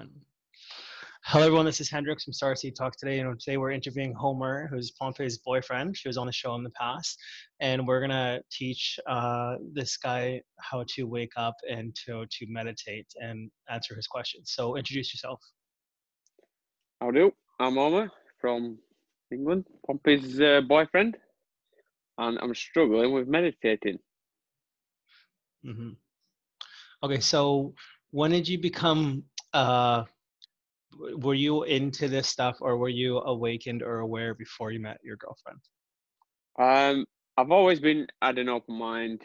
One. Hello, everyone. This is Hendrix from Starseed Talk today. Today we're interviewing Homer, who's Pompey's boyfriend. She was on the show in the past, and we're gonna teach this guy how to wake up and to meditate and answer his questions. So, introduce yourself. How do? I'm Homer from England, Pompey's boyfriend, and I'm struggling with meditating. Mm-hmm. Okay, so when did you become? Were you into this stuff, or were you awakened or aware before you met your girlfriend? I've always had an open mind.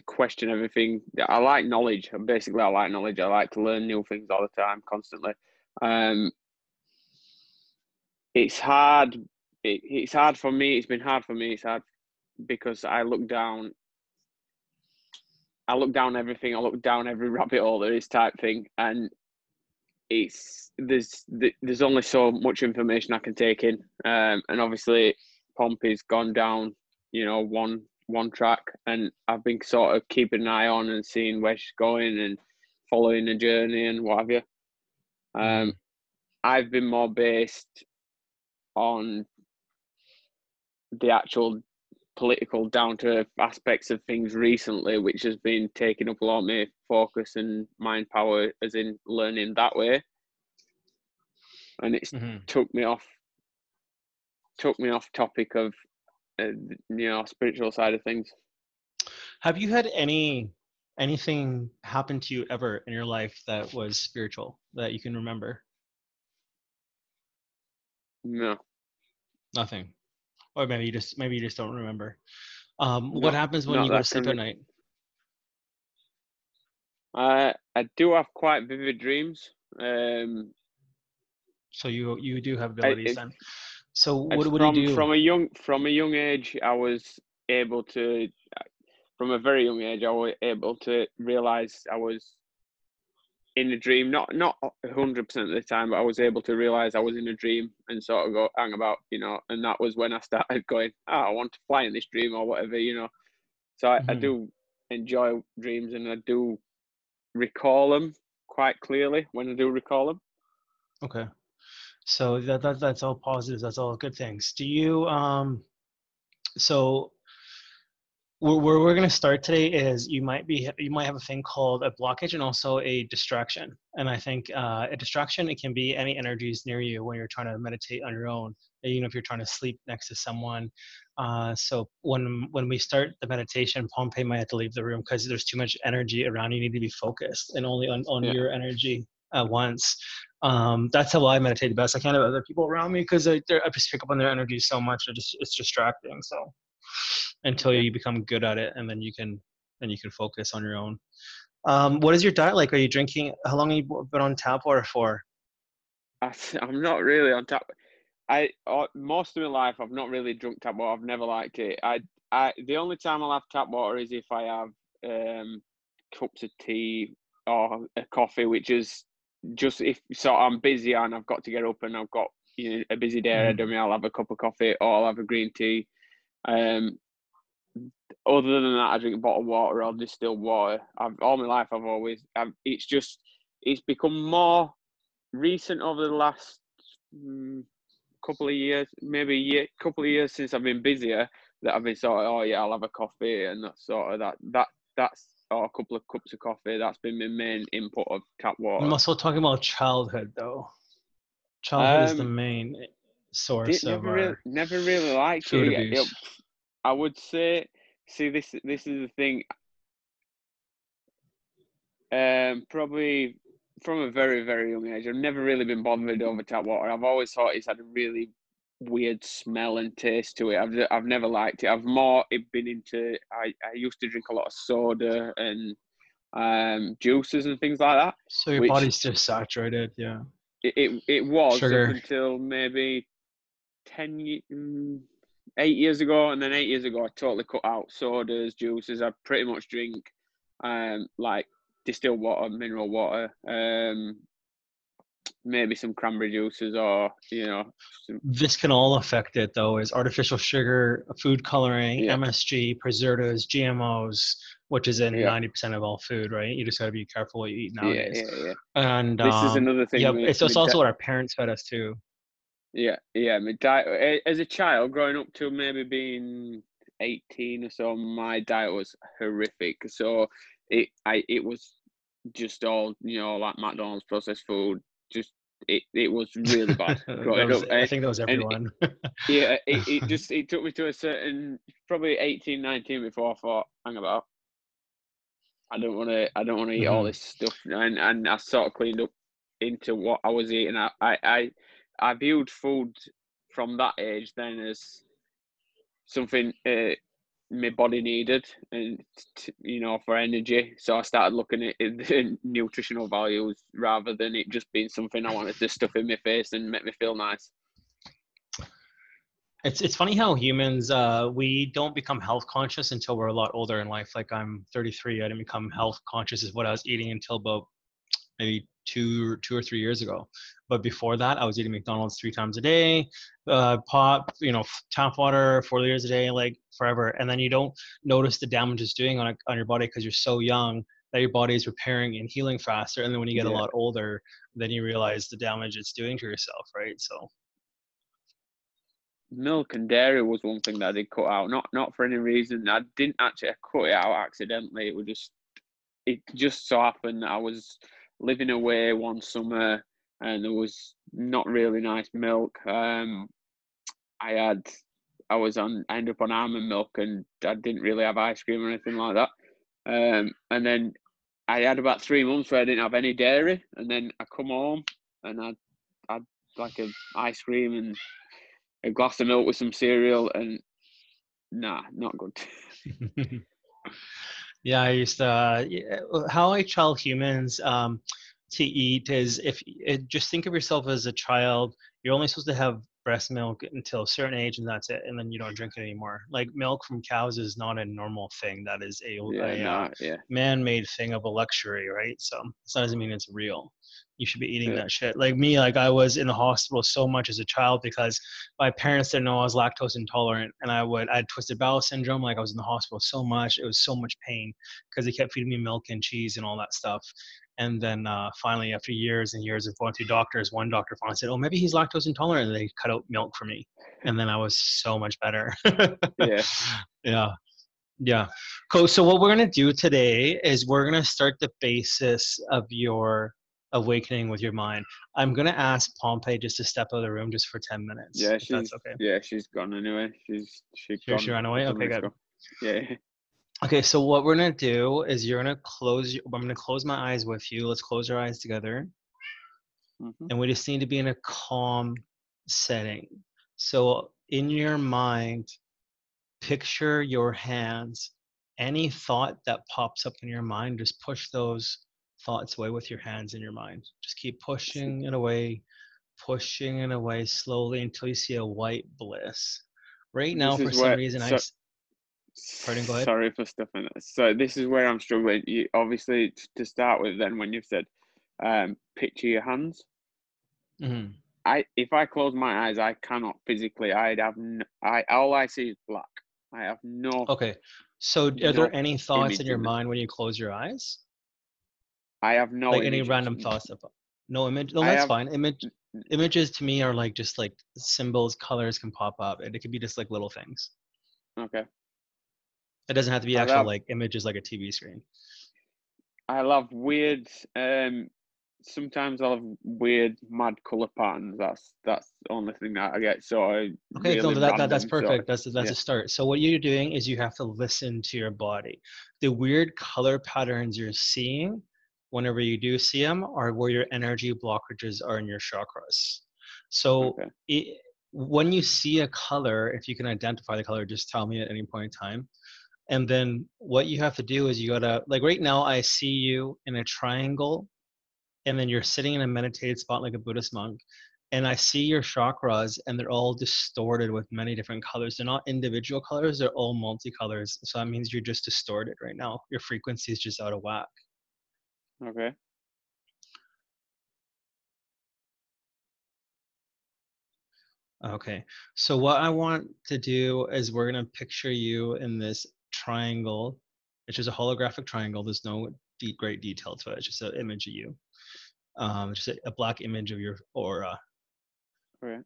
Question everything. I like knowledge. Basically, I like knowledge. I like to learn new things all the time, constantly. It's hard. It's hard for me. It's been hard for me. It's hard because I look down everything. I look down every rabbit hole there is, type thing, and there's only so much information I can take in, and obviously Pompey's gone down, one track, and I've been sort of keeping an eye on and seeing where she's going and following the journey and what have you. I've been more based on the actual political down-to-earth aspects of things recently, which has been taking up a lot of my focus and mind power, as in learning that way. And it's took me off topic of spiritual side of things. Have you had anything happen to you ever in your life that was spiritual that you can remember? No. Nothing. Or maybe you just don't remember. What happens when you go to sleep at night? I do have quite vivid dreams. So you do have abilities then. So what do you do? From a young age, I was able to. From a very young age, I was able to realize I was in a dream. Not 100% of the time, but I was able to realize I was in a dream and sort of go hang about, And that was when I started going, I want to fly in this dream or whatever, So I do enjoy dreams, and I do recall them quite clearly when I do recall them. Okay, so that's all positives. That's all good things. Do you so where we're going to start today is you might have a thing called a blockage and also a distraction. And I think a distraction, it can be any energies near you when you're trying to meditate on your own, if you're trying to sleep next to someone. So when we start the meditation, Pompey might have to leave the room because there's too much energy around. You need to be focused and only on your energy at once. That's how I meditate the best. I can't have other people around me because I just pick up on their energy so much. It's distracting. So until you become good at it, and then you can focus on your own. What is your diet like? Are you drinking? How long have you been on tap water for? I'm not really on tap. Most of my life I've not really drunk tap water. I've never liked it. The only time I'll have tap water is if I have cups of tea or a coffee, which is just if I'm busy and I've got to get up and I've got a busy day ahead of me. I'll have a cup of coffee or I'll have a green tea. Other than that, I drink bottled water or distilled water. All my life it's become more recent over the last couple of years, couple of years since I've been busier, that I've been sort of, I'll have a coffee, and that's sort of that's a couple of cups of coffee. That's been my main input of tap water. I'm also talking about childhood, though. Childhood is the main source of our never really liked food abuse. I would say, this is the thing. Probably from a very, very young age, I've never really been bothered over tap water. I've always thought it's had a really weird smell and taste to it. I've never liked it. I've more been into. I used to drink a lot of soda and juices and things like that. So your body's just saturated, yeah. It was sugar. Up until maybe 8 years ago, and then 8 years ago I totally cut out sodas, juices. I pretty much drink like distilled water, mineral water, maybe some cranberry juices, or This can all affect it, though, is artificial sugar, food coloring, MSG, preservatives, GMOs, which is in Yeah, 90% of all food, right? You just got to be careful what you eat yeah, nowadays. yeah, yeah. And This is another thing. yeah, it's also what our parents fed us too. Yeah, yeah. My diet as a child, growing up to maybe being 18 or so, my diet was horrific. So it was just all, like McDonald's processed food. Just it was really bad growing up. I think that was And everyone. yeah, it took me to a certain probably 18, 19 before I thought, hang about, I don't want to eat all Mhm. this stuff, and I sort of cleaned up into what I was eating. I viewed food from that age then as something my body needed, and for energy. So I started looking at the nutritional values rather than it just being something I wanted to stuff in my face and make me feel nice. It's funny how humans we don't become health conscious until we're a lot older in life. Like I'm 33, I didn't become health conscious is what I was eating until about maybe 2 or 3 years ago. But before that, I was eating McDonald's 3 times a day, pop, tap water 4 liters a day, like forever. And then you don't notice the damage it's doing on your body because you're so young that your body is repairing and healing faster. And then when you get a Yeah. lot older, then you realize the damage it's doing to yourself, right? So Milk and dairy was one thing that I did cut out. Not for any reason. I didn't actually cut it out accidentally. It just so happened that I was living away one summer and there was not really nice milk. I had I ended up on almond milk and I didn't really have ice cream or anything like that. And then I had about 3 months where I didn't have any dairy, and then I come home and I'd like a ice cream and a glass of milk with some cereal, and nah, not good. yeah, I used to. How I tell humans to eat is just think of yourself as a child. You're only supposed to have breast milk until a certain age, and that's it. And then you don't drink it anymore. Like milk from cows is not a normal thing. That is Yeah, no, yeah, man-made thing of a luxury, right? So that doesn't mean it's real. You should be eating yeah, that shit. Like me, like I was in the hospital so much as a child because my parents didn't know I was lactose intolerant, and I had twisted bowel syndrome. Like I was in the hospital so much, it was so much pain because they kept feeding me milk and cheese and all that stuff. And then finally, after years and years of going through doctors, one doctor finally said, "Oh, maybe he's lactose intolerant." And they cut out milk for me, and then I was so much better. yeah. Yeah, yeah. Cool. So what we're gonna do today is we're gonna start the basis of your awakening with your mind. I'm gonna ask Pompey just to step out of the room just for 10 minutes, Yeah, if that's okay. she's gone anyway. She She gone ran a away. couple of Okay, minutes good. ago. Yeah. Okay, so what we're gonna do is I'm gonna close my eyes with you. Let's close our eyes together. Hmm. And we just need to be in a calm setting. So in your mind, picture your hands. Any thought that pops up in your mind, just push those thoughts away with your hands in your mind. Just keep pushing it away slowly until you see a white bliss. Right now, This for is some where reason, so pardon, go ahead. sorry for stuffing it. So this is where I'm struggling. You obviously to start with. Then when you've said, picture your hands. Mhm. If I close my eyes, I cannot physically. I'd have. All I see is black. I have Okay, so are no there any thoughts in image your in it. mind when you close your eyes? I have no Like any images. random thoughts of no image? No, I that's have. fine. Images to me are like just like symbols, colors can pop up, and it could be just like little things. Okay. It doesn't have to be I actual have. like images like a TV screen. I'll have weird. Sometimes I'll have weird, mad color patterns. That's the only thing that I get. Sort of Okay, no, really that's random. Sort of. perfect. That's Yeah. a start. So what you're doing is you have to listen to your body. The weird color patterns you're seeing, whenever you do see them, are where your energy blockages are in your chakras. So Okay. when you see a color, if you can identify the color, just tell me at any point in time. And then what you have to do is you gotta like right now I see you in a triangle, and then you're sitting in a meditated spot like a Buddhist monk, and I see your chakras and they're all distorted with many different colors. They're not individual colors, they're all multicolors. So that means you're just distorted right now. Your frequency is just out of whack. Okay. Okay. So what I want to do is we're gonna picture you in this triangle, It's just a holographic triangle. There's no great detail to it. It's just an image of you. Just a black image of your aura. Right.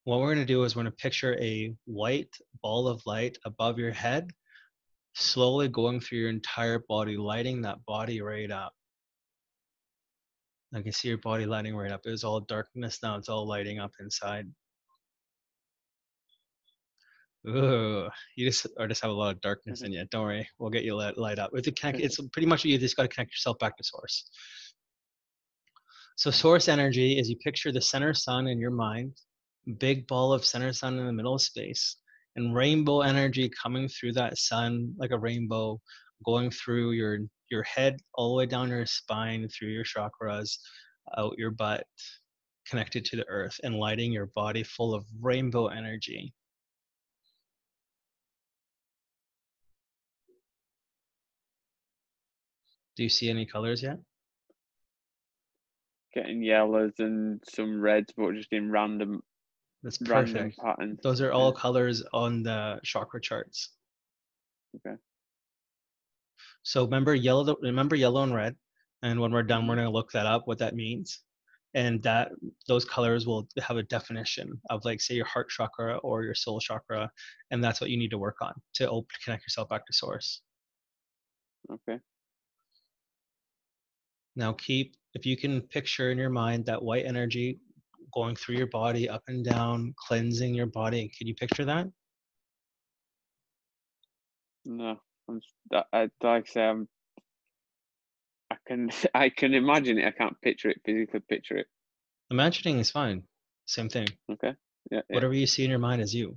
What we're going to do is we're going to picture a white ball of light above your head, slowly going through your entire body, lighting that body right up. I can see your body lighting right up. It was all darkness. Now it's all lighting up inside. Ooh, you just have a lot of darkness in you. Don't worry, we'll get you light up. It's pretty much you just got to connect yourself back to source. So source energy is you picture the center sun in your mind, big ball of center sun in the middle of space, and rainbow energy coming through that sun like a rainbow, going through your head all the way down your spine, through your chakras, out your butt, connected to the earth, and lighting your body full of rainbow energy. Do you see any colors yet? Getting yellows and some reds, but just in random. That's random perfect. patterns. Those are all colors on the chakra charts. Okay. So remember yellow and red. And when we're done, we're going to look that up, what that means. And that those colors will have a definition of, like, say, your heart chakra or your soul chakra. And that's what you need to work on to connect yourself back to source. Okay. Now if you can picture in your mind that white energy going through your body, up and down, cleansing your body. Can you picture that? No, like I say, I can imagine it. I can't picture it, physically picture it. Imagining is fine. Same thing. Okay. Yeah. Whatever you see in your mind is you.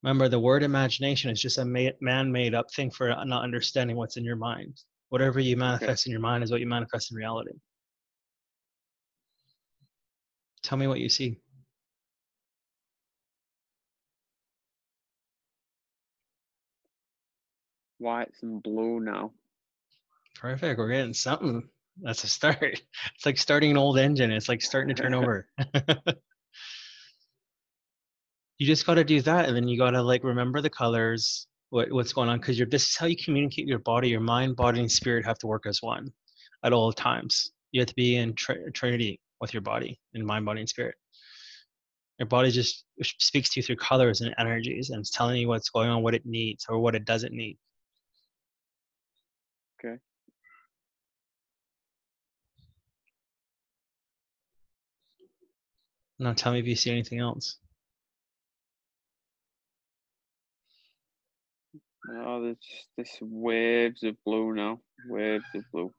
Remember, the word imagination is just a man-made up thing for not understanding what's in your mind. Whatever you manifest in your mind is what you manifest in reality. Tell me what you see. Whites and blue now. Perfect. We're getting something. That's a start. It's like starting an old engine. It's like starting to turn over. You just got to do that, and then you got to, like, remember the colors, what's going on, because this is how you communicate with your body. Your mind, body, and spirit have to work as one at all times. You have to be in trinity with your body, in mind, body, and spirit. Your body just speaks to you through colors and energies, and it's telling you what's going on, what it needs or what it doesn't need. Okay. Now tell me if you see anything else. Oh, there's just this waves of blue now. Waves of blue.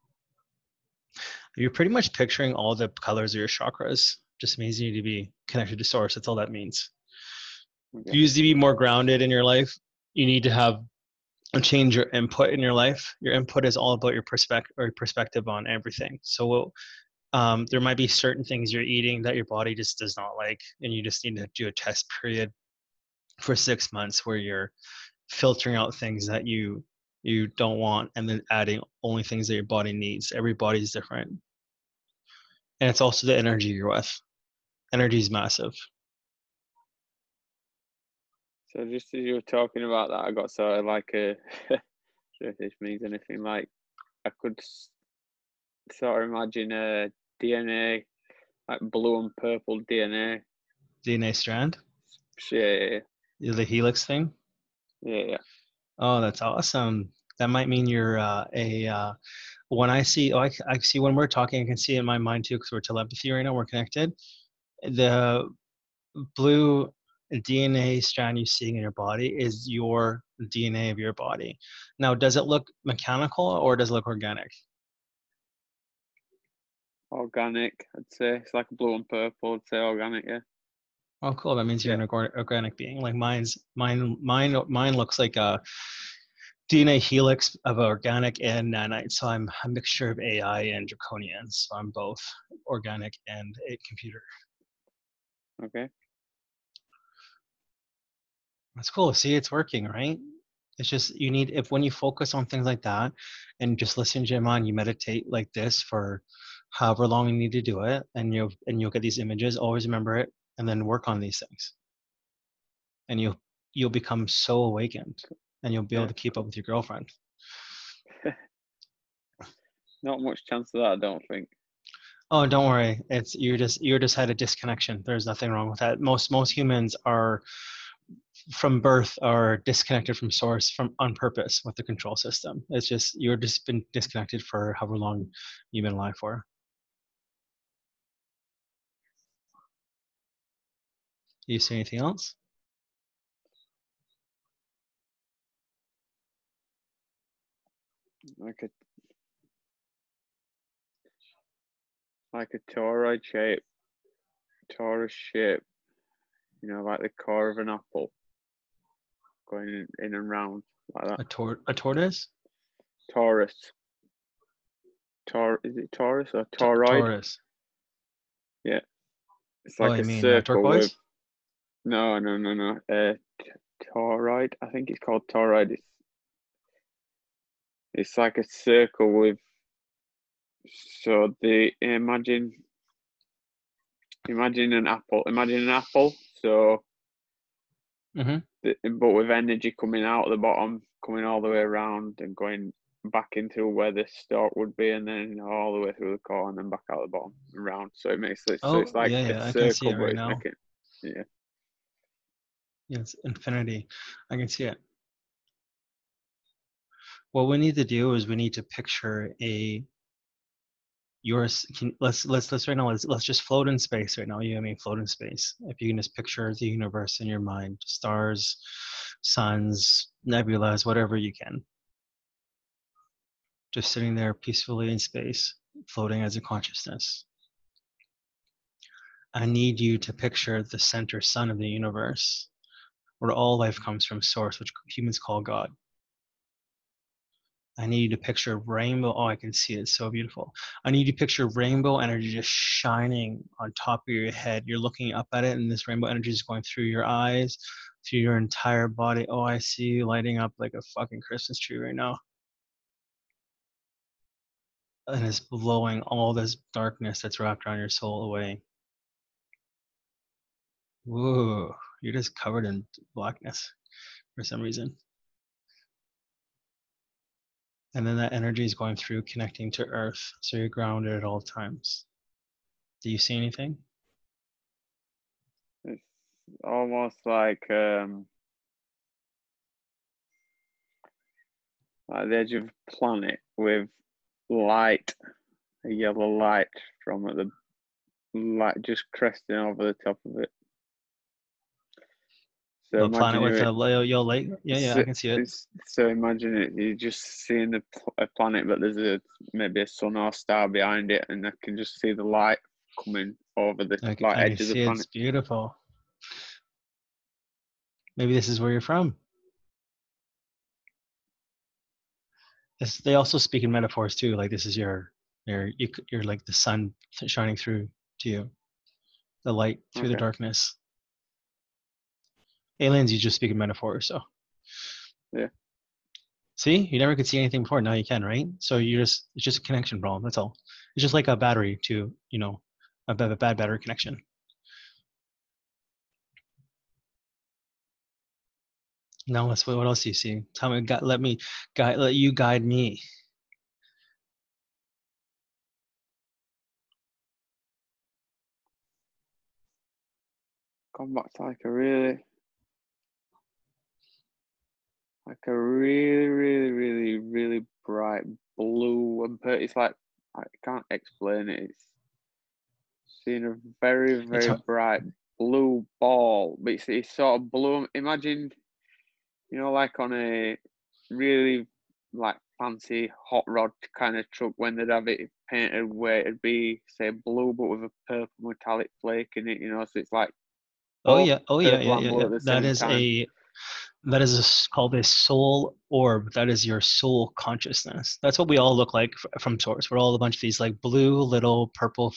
You're pretty much picturing all the colors of your chakras. Just means you need to be connected to source. That's all that means. Okay. If you need to be more grounded in your life, you need to have change your input in your life. Your input is all about your perspective on everything. So there might be certain things you're eating that your body just does not like, and you just need to do a test period for 6 months where you're filtering out things that you don't want, and then adding only things that your body needs. Every body is different, and it's also the energy you're with. Energy is massive. So just as you were talking about that, I got sort of like a. Sure if this means anything. Like, I could sort of imagine a DNA, like blue and purple DNA. DNA strand. Yeah. The helix thing. Yeah. Oh, that's awesome. That might mean you're when I see, I see when we're talking, I can see it in my mind too, because we're telepathy right now, we're connected. The blue DNA strand you see in your body is your DNA of your body. Now, does it look mechanical or does it look organic? Organic, I'd say. It's like blue and purple. I'd say organic. Yeah. Oh, cool. That means you're an organic being. Like mine looks like a DNA helix of organic and nanite. So I'm a mixture of AI and draconian. So I'm both organic and a computer. Okay. That's cool. See, it's working, right? It's just when you focus on things like that and just listen to your mind, you meditate like this for however long you need to do it, and you'll get these images. Always remember it, and then work on these things. And you'll become so awakened, and you'll be able to keep up with your girlfriend. Not much chance of that, I don't think. Oh, don't worry. It's you're just had a disconnection. There's nothing wrong with that. Most humans are from birth are disconnected from source from on purpose with the control system. It's just you're just been disconnected for however long you've been alive for. Do you see anything else? Like a toroid shape, torus shape, you know, like the core of an apple, going in and round like that. A tortoise? Taurus. Is it Taurus or toroid? Taurus. Yeah. It's like I a mean circle turquoise? with no. Toroid. I think it's called toroid. It's like a circle with. So imagine an apple. Imagine an apple. So, but with energy coming out at the bottom, coming all the way around and going back into where the stalk would be, and then all the way through the core, and then back out the bottom and round. So it makes it. So it's like a I can see circle, it right but it's now. making. Yeah. It's infinity. I can see it. What we need to do is we need to picture let's right now let's just float in space right now. You and me float in space. If you can just picture the universe in your mind, stars, suns, nebulas, whatever you can. Just sitting there peacefully in space, floating as a consciousness. I need you to picture the center sun of the universe, where all life comes from, source, which humans call God. I need you to picture rainbow. Oh, I can see it. It's so beautiful. I need you to picture rainbow energy just shining on top of your head. You're looking up at it, and this rainbow energy is going through your eyes, through your entire body. Oh, I see you lighting up like a fucking Christmas tree right now. And it's blowing all this darkness that's wrapped around your soul away. Whoa, you're just covered in blackness for some reason. And then that energy is going through, connecting to earth, so you're grounded at all times. Do you see anything? It's almost like the edge of a planet with light, a yellow light from the light just cresting over the top of it. So the planet with the yellow light. Yeah, I can see it. So imagine it. You're just seeing a planet, but there's maybe a sun or star behind it, and I can just see the light coming over the edge of the planet. It's beautiful. Maybe this is where you're from. They also speak in metaphors too. Like this is you're like the sun shining through to you, the light through the darkness. Aliens, you just speak in metaphors, so. Yeah. See, you never could see anything before. Now you can, right? So it's just a connection problem. That's all. It's just like a battery to, a bad battery connection. Now what else do you see? Tell me, let you guide me. Come back to like a really, really bright blue, and it's like I can't explain it. It's seeing a very bright blue ball, but it's sort of blue. Imagine, like on a really like fancy hot rod kind of truck when they'd have it painted where it'd be say blue but with a purple metallic flake in it, so it's like yeah. That is called a soul orb. That is your soul consciousness. That's what we all look like from source. We're all a bunch of these like blue little purple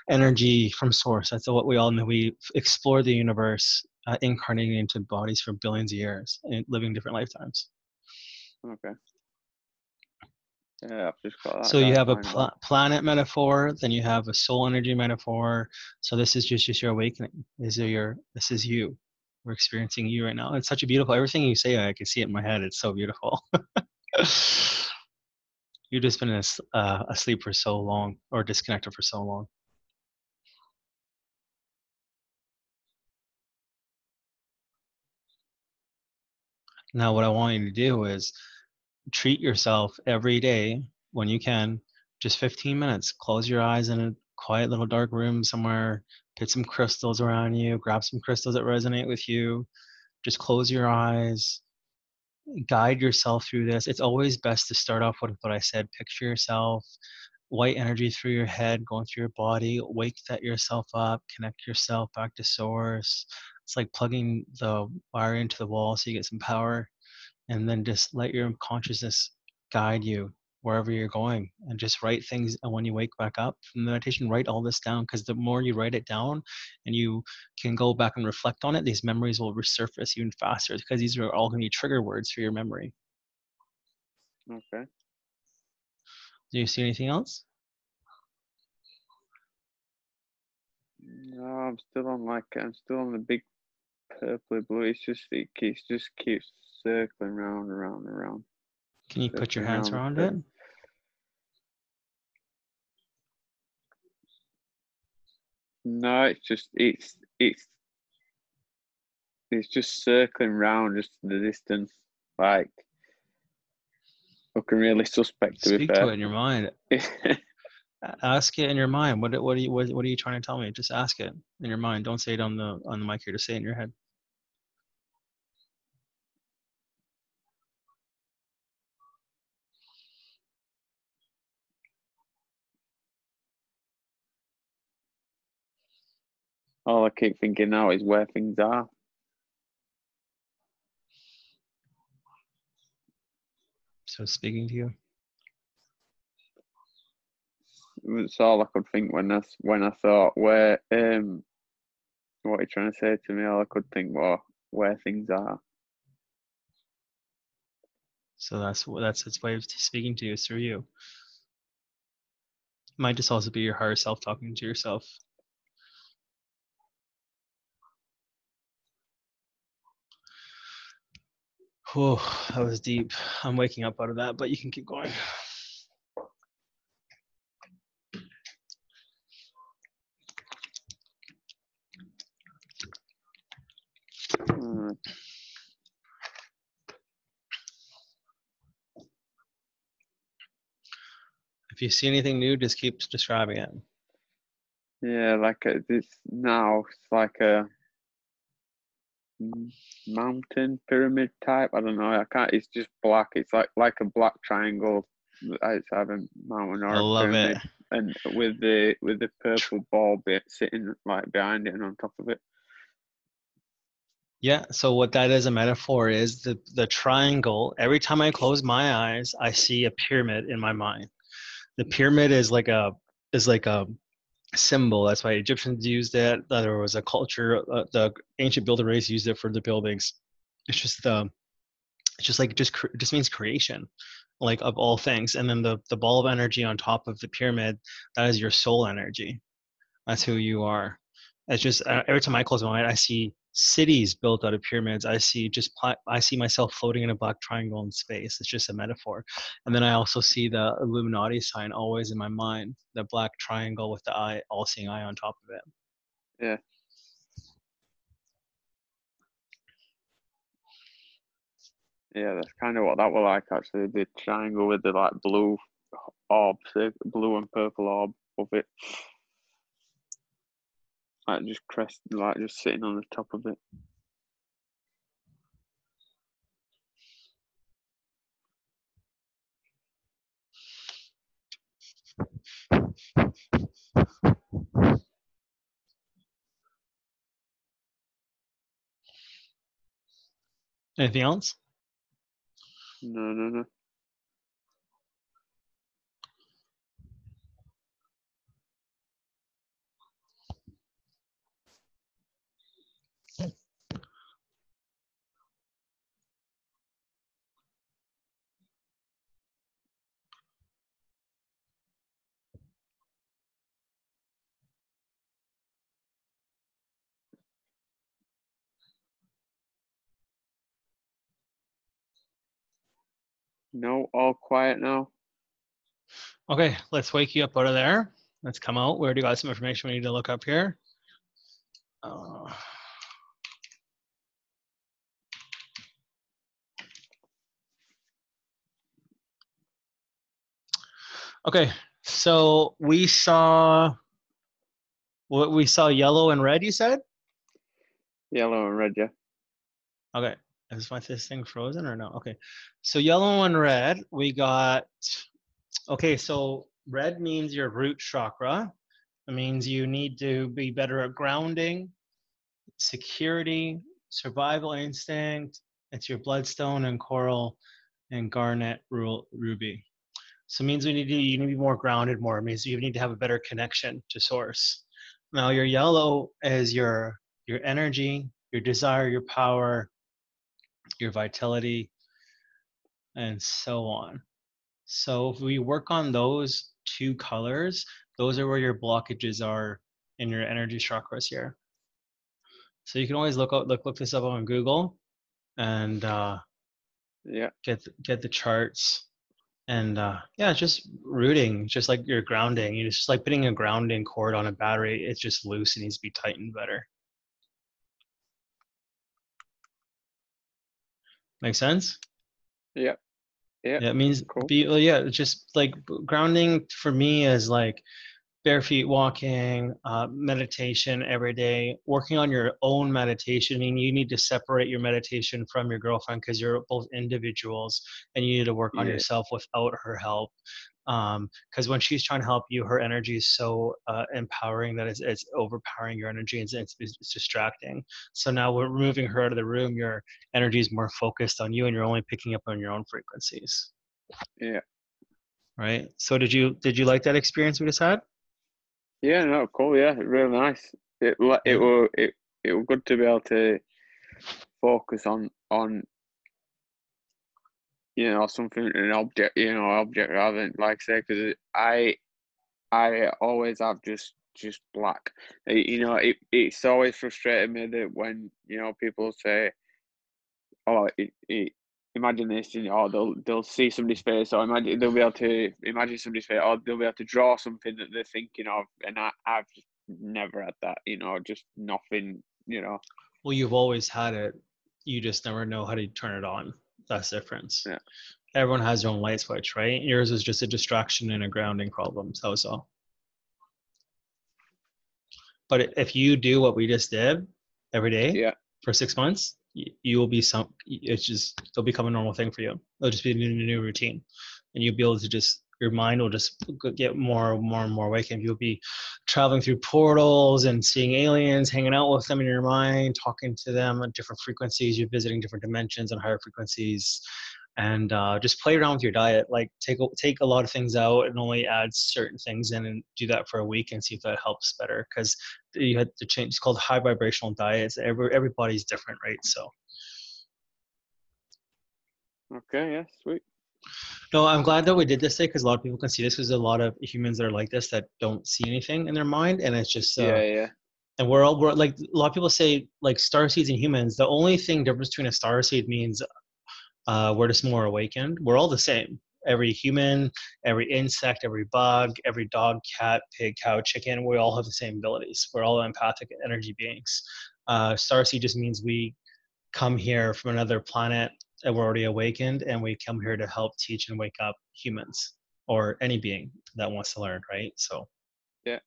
energy from source. That's what we all know. We explore the universe, incarnating into bodies for billions of years and living different lifetimes. Okay. Yeah, I've just got that. So you have a planet metaphor, then you have a soul energy metaphor. So this is just your awakening. This is you we're experiencing you right now. It's such a beautiful, everything you say, I can see it in my head. It's so beautiful. You've just been asleep for so long, or disconnected for so long. Now, what I want you to do is treat yourself every day when you can, just 15 minutes. Close your eyes in a quiet little dark room somewhere, put some crystals around you, grab some crystals that resonate with you. Just close your eyes, guide yourself through this. It's always best to start off with what I said. Picture yourself, white energy through your head, going through your body, wake that yourself up, connect yourself back to source. It's like plugging the wire into the wall so you get some power, and then just let your consciousness guide you wherever you're going, and just write things. And when you wake back up from the meditation, write all this down, because the more you write it down and you can go back and reflect on it, these memories will resurface even faster, because these are all going to be trigger words for your memory. Okay. Do you see anything else? No, I'm still on the big purpley blue. It keeps circling round and round and round. Can you put your hands around it? No, it's just circling round just in the distance, like looking really suspect, to be Speak fair. to it in your mind. Ask it in your mind. What are you trying to tell me? Just ask it in your mind. Don't say it on the mic here. Just say it in your head. All I keep thinking now is where things are. So speaking to you. That's all I could think when I thought where what are you trying to say to me? All I could think was where things are. So that's its way of speaking to you, is through you. It might just also be your higher self talking to yourself. Whew, that was deep. I'm waking up out of that, but you can keep going. If you see anything new, just keep describing it. Yeah, it's like a mountain pyramid type. I don't know. I can't. It's just black. It's like a black triangle outside a mountain or I a love pyramid, it. and with the purple ball bit sitting like behind it and on top of it. Yeah, so what that is a metaphor is the triangle. Every time I close my eyes, I see a pyramid in my mind. The pyramid is like a symbol. That's why Egyptians used it. There was a culture, the ancient builder race used it for the buildings. It's just it just means creation, like, of all things. And then the ball of energy on top of the pyramid, that is your soul energy. That's who you are. It's just every time I close my eyes, I see cities built out of pyramids. I see myself floating in a black triangle in space. It's just a metaphor. And then I also see the Illuminati sign always in my mind, the black triangle with the eye, all-seeing eye on top of it. Yeah. Yeah, that's kind of what that was like, actually. The triangle with the like blue orb, blue and purple orb of it, like just sitting on the top of it. Anything else? No. No, all quiet now. Okay, let's wake you up out of there. Let's come out. We already got some information we need to look up here. Okay, so we saw yellow and red, you said? Yellow and red, yeah. Okay, is this thing frozen or no? Okay, so yellow and red, we got, okay, so red means your root chakra. It means you need to be better at grounding, security, survival instinct. It's your bloodstone and coral and garnet ruby. So it means you need to be more grounded more. It means you need to have a better connection to source. Now your yellow is your energy, your desire, your power, your vitality, and so on. So if we work on those two colors, those are where your blockages are in your energy chakras here. So you can always look this up on Google and Yeah. get the charts. And yeah, just rooting, just like you're grounding. You just like putting a grounding cord on a battery. It's just loose and needs to be tightened better. Make sense? Yeah. Yeah. Yeah, it means Cool. yeah, just like grounding for me is like bare feet walking, meditation every day, working on your own meditation. I mean, you need to separate your meditation from your girlfriend because you're both individuals and you need to work on Yeah. yourself without her help. Because when she's trying to help you, her energy is so empowering that it's overpowering your energy and it's distracting. So now we're moving her out of the room. Your energy is more focused on you and you're only picking up on your own frequencies. Yeah. Right. So did you like that experience we just had? Yeah, no, cool. Yeah, really nice. It was good to be able to focus on something, an object, object rather than, like I say, because I always have just black. It's always frustrated me that when people say, oh, imagine this, they'll see somebody's face, or imagine they'll be able to imagine somebody's face, or they'll be able to draw something that they're thinking of, and I've just never had that, just nothing. Well, you've always had it. You just never know how to turn it on. That's the difference. Yeah. Everyone has their own light switch, right? Yours was just a distraction and a grounding problem. That was all. But if you do what we just did every day Yeah. for 6 months, you will be it'll become a normal thing for you. It'll just be a new routine. And you'll be able to your mind will just get more and more awakened. You'll be traveling through portals and seeing aliens, hanging out with them in your mind, talking to them at different frequencies. You're visiting different dimensions and higher frequencies. And just play around with your diet. Like take a lot of things out and only add certain things in, and do that for a week and see if that helps better. Because you had to change. It's called high vibrational diets. Everybody's different, right? So. Okay. Yeah. Sweet. No, I'm glad that we did this today because a lot of people can see this. Because a lot of humans that are like this that don't see anything in their mind, and it's just Yeah. and we're like a lot of people say like star seeds and humans. The only thing difference between a star seed means we're just more awakened. We're all the same. Every human, every insect, every bug, every dog, cat, pig, cow, chicken, we all have the same abilities. We're all empathic energy beings. Starseed just means we come here from another planet and we're already awakened and we come here to help teach and wake up humans or any being that wants to learn, right? So. Yeah.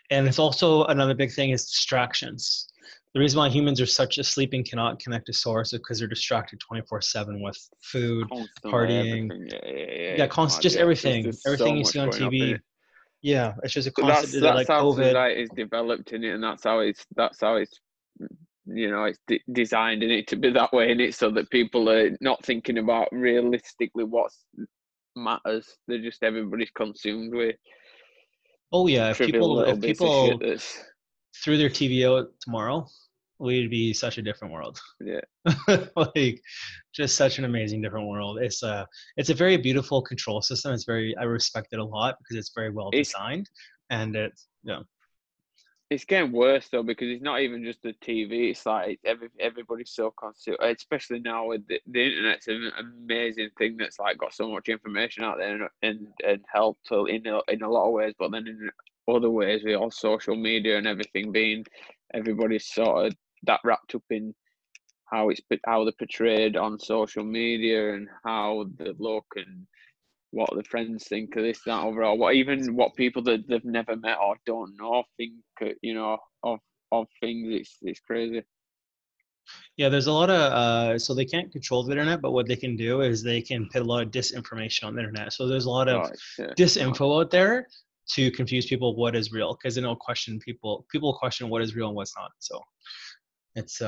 And it's also another big thing is distractions. The reason why humans are such a sleeping cannot connect to source is because they're distracted 24/7 with food, Constantly partying, everything. Yeah. yeah, It's mad. just Yeah. There's everything, just so everything you see much on going up in it. TV. Yeah, it's just a But constant. that's Like how COVID. society is developed in it, and that's how it's it's designed in it to be that way in it, so that people are not thinking about realistically what matters. They're just everybody's consumed with Oh yeah, trivial little if bits of shit. people That's threw their TV out tomorrow, we'd be such a different world. yeah, Like just such an amazing different world. It's a very beautiful control system. I respect it a lot because it's very well it's designed, and it's It's getting worse though, because it's not even just the TV. It's like everybody's so consumed, especially now with the internet's an amazing thing that's like got so much information out there and helpful in a lot of ways. But then in other ways, with all social media and everything being, everybody's sort of that wrapped up in how they're portrayed on social media and how they look and what the friends think of this, that, overall. What people that they've never met or don't know think, of things. It's crazy. Yeah, there's a lot of so they can't control the internet, but what they can do is they can put a lot of disinformation on the internet. So there's a lot of disinfo out there to confuse people what is real, because they don't question people question what is real and what's not. So it's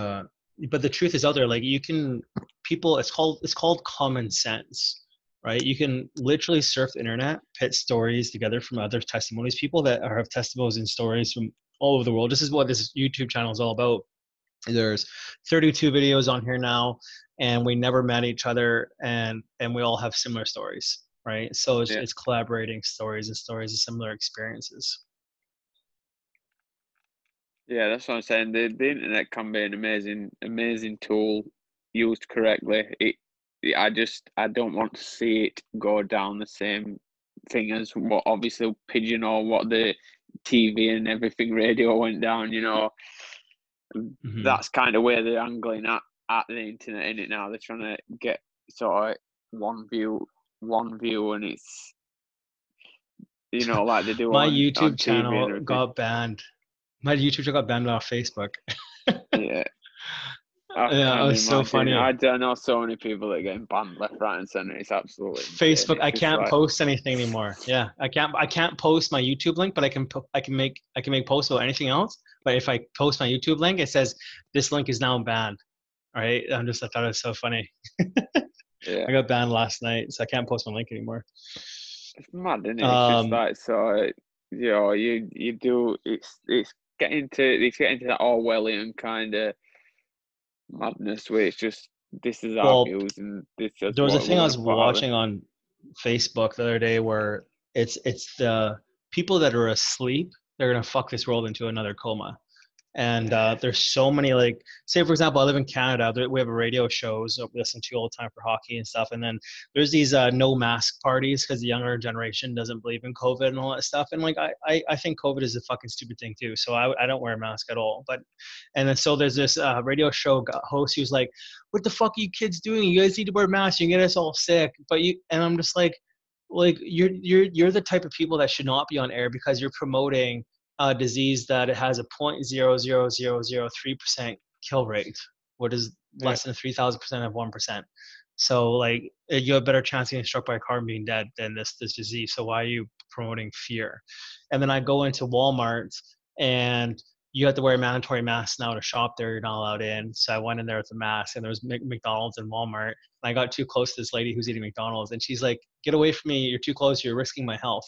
but the truth is out there. Like, you can it's called common sense, right? You can literally surf the internet, put stories together from other testimonies, people that have testimonies and stories from all over the world. This is what this YouTube channel is all about. There's 32 videos on here now, and we never met each other, and we all have similar stories, right? So it's collaborating stories and stories of similar experiences. Yeah, that's what I'm saying. The internet can be an amazing tool used correctly. I don't want to see it go down the same thing as what obviously pigeonhole what the TV and everything radio went down. Mm-hmm. That's kind of where they're angling at the internet in it now. They're trying to get sort of one view, and it's like they do My on YouTube TV channel got banned. My YouTube channel got banned off Facebook. Yeah. Yeah, it was so funny. I know so many people that are getting banned left, right, and center. It's absolutely Facebook. I can't post anything anymore. Yeah, I can't post my YouTube link, but I can make posts about anything else. But if I post my YouTube link, it says this link is now banned. Right? I thought it was so funny. Yeah. I got banned last night, so I can't post my link anymore. It's mad, isn't it? It's just like, so you do. It's getting to that Orwellian kind of madness where it's just, this is our views, and this is there was a thing I was watching on Facebook the other day where it's the people that are asleep, they're gonna fuck this world into another coma. And there's so many, like, say for example, I live in Canada. We have a radio shows we listen to all the time for hockey and stuff. And then there's these no mask parties because the younger generation doesn't believe in COVID and all that stuff. And like I think COVID is a fucking stupid thing too. So I don't wear a mask at all. And then so there's this radio show host who's like, "What the fuck are you kids doing? You guys need to wear masks. You get us all sick." And I'm just like you're the type of people that should not be on air because you're promoting a disease that it has a 0.00003% kill rate, what is less than 3,000% of 1%. So like you have a better chance of getting struck by a car and being dead than this disease. So why are you promoting fear? And then I go into Walmart and you have to wear a mandatory mask now to shop there. You're not allowed in. So I went in there with a mask, and there was McDonald's and Walmart. And I got too close to this lady who's eating McDonald's, and she's like, "Get away from me. You're too close. You're risking my health."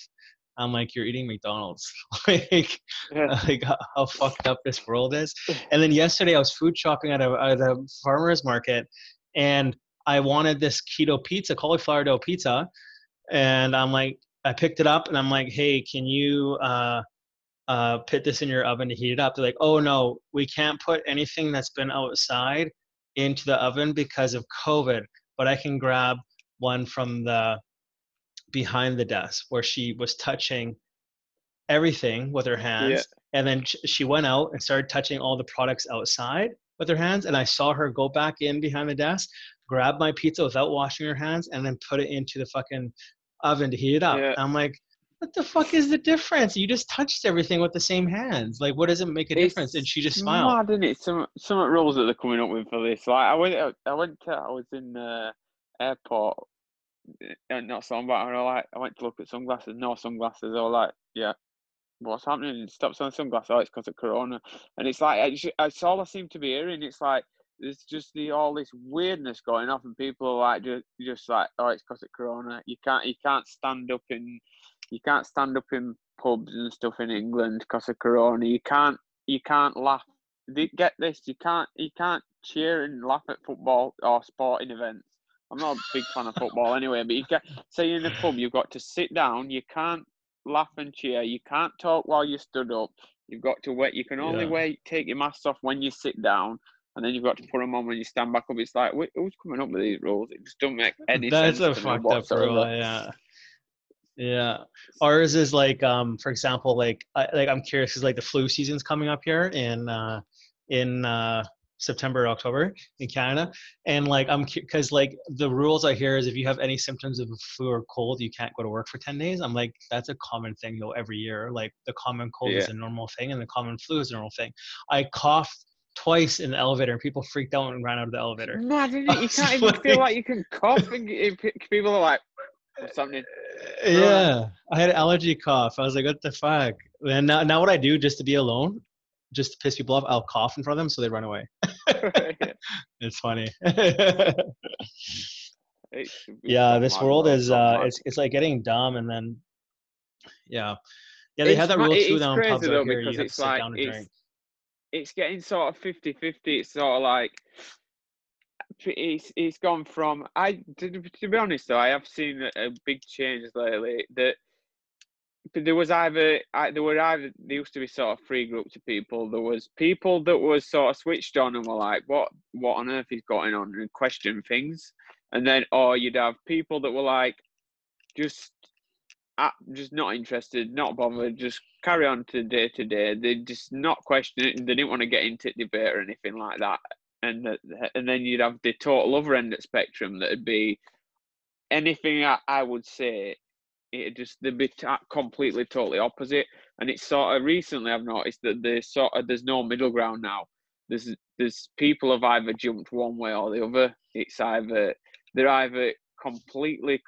I'm like, "You're eating McDonald's." like how fucked up this world is. And then yesterday I was food shopping at a farmer's market, and I wanted this keto pizza, cauliflower dough pizza. And I'm like, I picked it up and I'm like, "Hey, can you put this in your oven to heat it up?" They're like, "Oh no, we can't put anything that's been outside into the oven because of COVID, but I can grab one from the behind the desk where she was touching everything with her hands." And then she went out and started touching all the products outside with her hands. And I saw her go back in behind the desk, grab my pizza without washing her hands, and then put it into the fucking oven to heat it up. I'm like, what the fuck is the difference? You just touched everything with the same hands. Like, what does it make a difference? And she just smiled. Mad, isn't it? Some rules that they're coming up with for this. Like I was in airport not so long back, and I went to look at sunglasses. No sunglasses. I was like, yeah, what's happening? Stop selling sunglasses. Oh, it's because of Corona. And it's like, it's all I seem to be hearing. It's like there's just all this weirdness going off, and people are like just like, oh, it's because of Corona. You can't stand up in pubs and stuff in England because of Corona. You can't laugh. Get this, you can't cheer and laugh at football or sporting events. I'm not a big fan of football anyway, but you can say in a pub, you've got to sit down. You can't laugh and cheer. You can't talk while you stood up. You've got to wear. You can only take your mask off when you sit down, and then you've got to put them on when you stand back up. It's like, who's coming up with these rules? It just don't make any That's sense a to me fucked up rule. whatsoever. Yeah. Yeah. Ours is like, for example, I'm curious because like the flu season's coming up here in September, October in Canada. And like, because like the rules I hear is if you have any symptoms of a flu or cold, you can't go to work for 10 days. I'm like, that's a common thing though every year. Like the common cold is a normal thing and the common flu is a normal thing. I coughed twice in the elevator and people freaked out and ran out of the elevator. Mad, isn't it? You can't even feel like you can cough and people are like, what's happening? Yeah, I had an allergy cough. I was like, what the fuck? And now what I do just to be alone, just to piss people off, I'll cough in front of them so they run away. It's funny. Yeah, this world is it's like getting dumb, and then they have that rule too now in pubs out here. You have to sit down and drink. It's getting sort of 50-50. It's sort of like it's gone from to be honest though, I have seen a big change lately. That there used to be sort of three groups of people. There was people that was sort of switched on and were like, what on earth is going on, and question things. And then you'd have people that were like just not interested, not bothered, just carry on to day. They just not question it, and they didn't want to get into debate or anything like that. And then you'd have the total other end of the spectrum that'd be anything I would say. They'd be completely, totally opposite. And it's sort of recently I've noticed that there's no middle ground now. There's people have either jumped one way or the other. It's they're either completely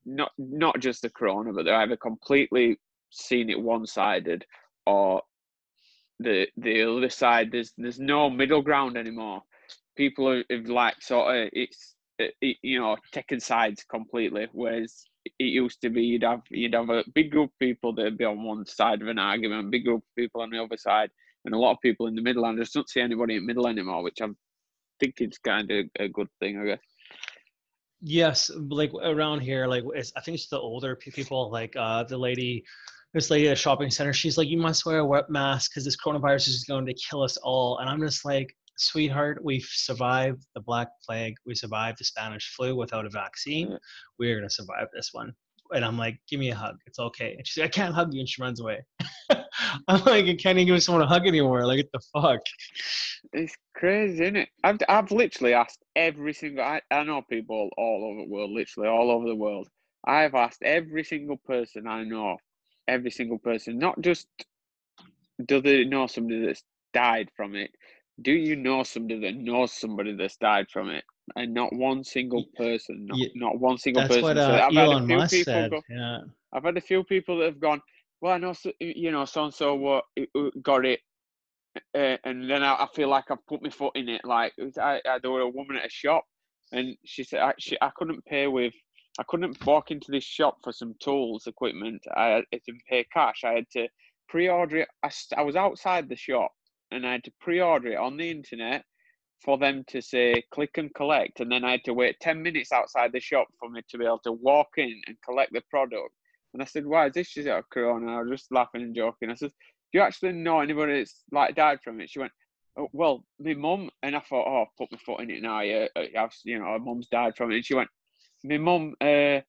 not just the corona, but they're either completely seen it one-sided, or the other side. There's no middle ground anymore. People have like sort of taken sides completely, whereas it used to be you'd have a big group of people that'd be on one side of an argument, a big group of people on the other side, and a lot of people in the middle. And I just don't see anybody in the middle anymore, which I think it's kind of a good thing, I guess. Yes, like around here, like I think it's the older people, like this lady at a shopping center. She's like, you must wear a wet mask because this coronavirus is going to kill us all. And I'm just like, sweetheart, we've survived the Black Plague. We survived the Spanish flu without a vaccine. Yeah. We're going to survive this one. And I'm like, give me a hug. It's okay. And she's like, I can't hug you. And she runs away. I'm like, I can't even give someone a hug anymore. Like, what the fuck? It's crazy, isn't it? I've literally asked every single... I know people all over the world, literally all over the world. I've asked every single person I know, every single person, not just do they know somebody that's died from it, do you know somebody that knows somebody that's died from it? And not one single person, not one single person. That's what Elon Musk said. I've had a few people that have gone, well, I know, so-and-so got it, and then I feel like I've put my foot in it. Like, there was a woman at a shop, and she said, I couldn't walk into this shop for some tools, equipment. I had to pay cash. I had to pre-order it. I was outside the shop, and I had to pre-order it on the internet for them to say click and collect, and then I had to wait 10 minutes outside the shop for me to be able to walk in and collect the product. And I said, why is this? She said, corona. I was just laughing and joking. I said, do you actually know anybody that's like died from it? She went, oh, well, my mum. And I thought, oh, put my foot in it now. Yeah, her mum's died from it. And she went, my mum, yeah,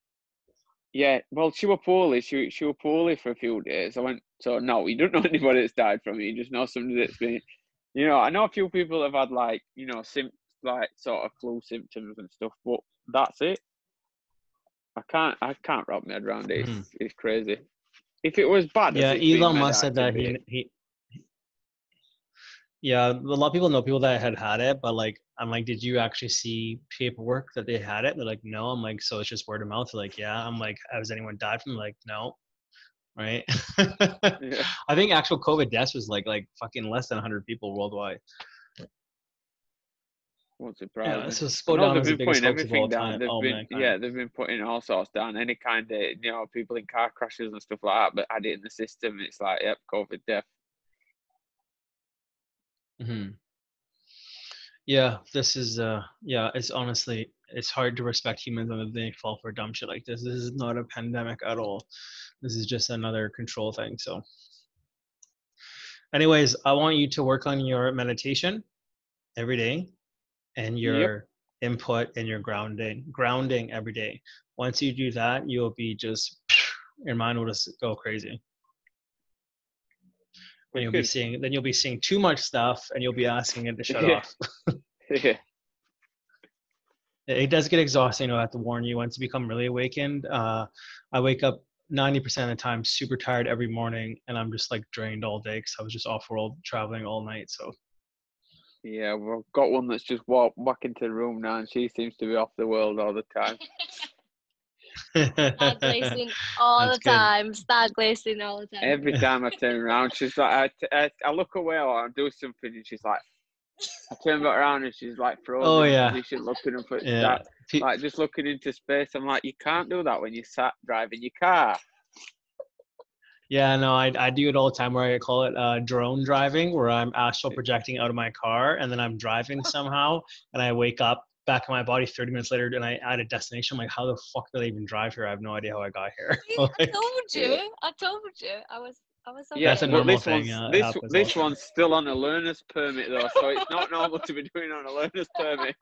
well, she was poorly. She was poorly for a few days. I went, so no, you don't know anybody that's died from it. You just know somebody that's been, I know a few people have had like, like sort of flu symptoms and stuff, but that's it. I can't wrap my head around it. It's crazy. If it was bad, Elon Musk said that he. Yeah, a lot of people know people that had it, but like, I'm like, did you actually see paperwork that they had it? They're like, no. I'm like, so it's just word of mouth. They're like, yeah. I'm like, has anyone died from it? Like, no. Right. Yeah. I think actual COVID deaths was like fucking less than 100 people worldwide. What's the problem? Yeah, so Spodon is the biggest hoax of all time. They've been putting all sorts down. Any kind of, people in car crashes and stuff like that, but add it in the system, it's like, yep, COVID death. Mm-hmm. Yeah, this is it's honestly, it's hard to respect humans when they fall for dumb shit like this. This is not a pandemic at all. This is just another control thing. So Anyways, I want you to work on your meditation every day and Yep. your input and your grounding every day. Once you do that, you'll be just your mind will just go crazy. And Wicked. you'll be seeing too much stuff and you'll be asking it to shut Yeah. off. Yeah. It does get exhausting. I have to warn you. Once you become really awakened, I wake up 90% of the time super tired every morning, and I'm just like drained all day because I was just off world traveling all night. So Yeah, we've got one that's just walked back into the room now, and she seems to be off the world all the time. Start glazing all That's the good. time. Start glazing all the time. Every time I turn around, she's like, I look away or I do something, and she's like, I turn back around and she's like frozen Oh in yeah, position, looking up at yeah. that, like just looking into space. I'm like, you can't do that when you're sat driving your car. Yeah, no, I do it all the time where I call it drone driving, where I'm astral projecting out of my car and then I'm driving somehow and I wake up back in my body 30 minutes later and I at a destination. I'm like, how the fuck did I even drive here? I have no idea how I got here. See, Like, I told you. I told you. I was okay. Yeah, that's a but normal this thing. one's Yeah, it this happens all this the time. one's still on a learner's permit though, so it's not normal to be doing on a learner's permit.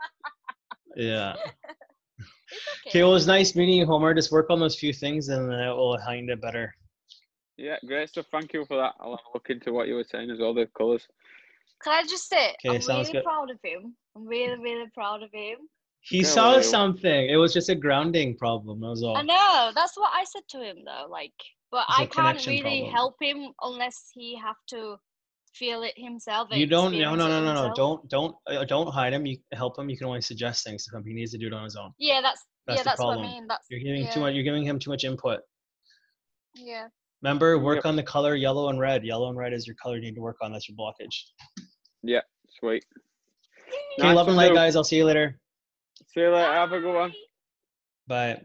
Yeah. It's Okay, well, it's nice meeting you, Homer. Just work on those few things and then it will kind of better. Yeah, great stuff. Thank you for that. I'll have a look into what you were saying as well, the colours. Can I just say, Okay, I'm sounds really good. proud of him. I'm really, really proud of him. He Okay, saw well, something. It was just a grounding problem. That was all. I know. That's what I said to him, though. Like, but It's a I can't connection really problem. help him unless he have to feel it himself. You don't. No, experience no, it no, no, no. himself. Don't hide him. You help him. You can only suggest things to him. He needs to do it on his own. Yeah, That's the that's what I problem. mean. That's You're giving too yeah, much. You're giving him too much input. yeah. Remember, work Yep. on the color yellow and red. Yellow and red is your color you need to work on. That's your blockage. Yeah, sweet. Okay, Nice love and one, light, dude. guys. I'll see you later. See you later. Have a good one. Bye.